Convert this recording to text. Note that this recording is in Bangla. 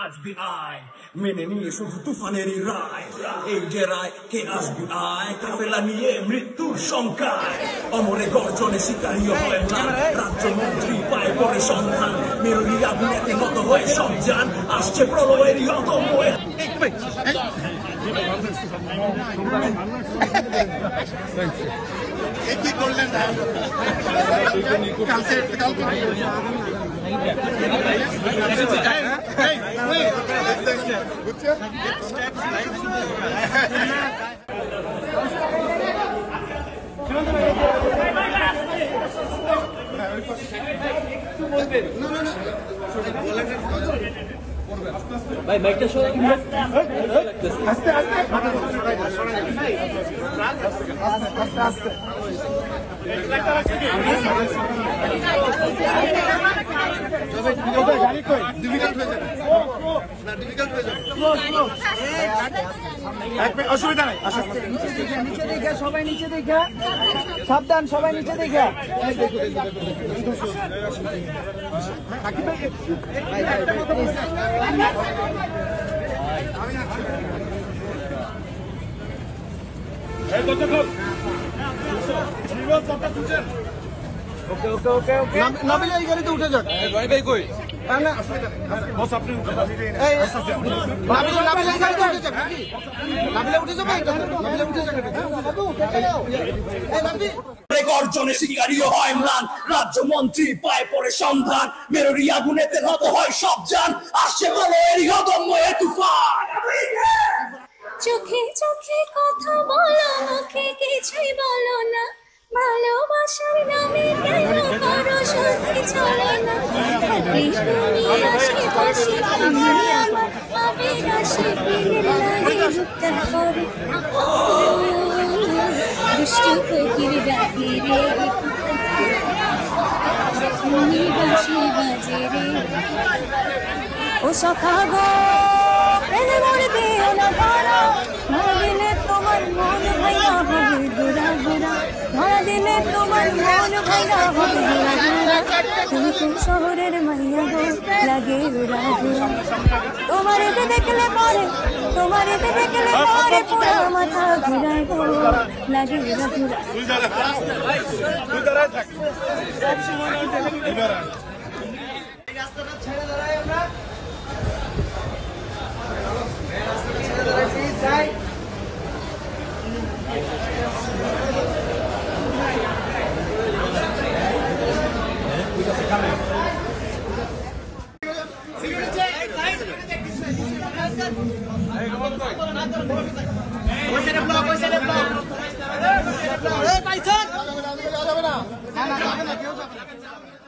আসবি আয় মেনে নিয়ে শুধু তুফানেরই রায় এই যে রায় কে আসবি আয় কাফেলা নিয়ে মৃত্যুর শঙ্কায় অমরে গর্জনে শিকারীয় হয় না রাজ্যমন্ত্রী পায় পরে সন্ধান মেরুরি আগুনেতে মত হয়ে সব যান আসছে প্রলয়েরই অদম্য কি করলেন কালকে ভাই মাইকটা সরাই আস্তে আস্তে আস্তে গাড়ি কই ডিফিকাল্ট হয়ে যাবে না ডিফিকাল্ট হয়ে যাবে অসুবিধা নাই নিচে দেখা সবাই নিচে দেখা সাবধান সবাই নিচে দেখা নাবিলে এই গাড়িতে উঠে যাক ভাই ভাই কই না বস আপনি নাবিলে এই গাড়িতে উঠে যাক নাবিলে উঠে যাবে নাবিলে উঠে যাক বাবু কেটে দাও এই নাবি গর্জনে শিকারীও হয় ম্লান রাজ্যমন্ত্রী পায় পরে সন্ধান মেরুরি আগুনেতে নত হয় সব যান আসছে প্রলয়েরই অদম্য তুফান চোখে চোখে কথা বলো মুখে কিছুই বলো না ভালোবাসার নামে কেন করো সত্যি চলে না তুমি আশেপাশে তুমি আমার আবেগ আসে প্রেমের লাগে উত্তর করে দুষ্টু কোকিল ডাকে রে তুমি বাঁশি বাজে রে ও সখা গো প্রেমে মরে দিও না ধরা ধরা দিলে তোমার মন ভাইয়া হবে গোরা গোরা ধরা দিলে তোমার মন ভাইয়া হবে গোরা গোরা তুমি কোন শহরের মাইয়া গো লাগে গোরা গোরা তোমার এতে দেখলে পরে পুরা মাথা ঘুরায় গো লাগে গোরা গোরা রাস্তাটা ছেড়ে দাঁড়াই আমরা যাবে না কেউ যাবে না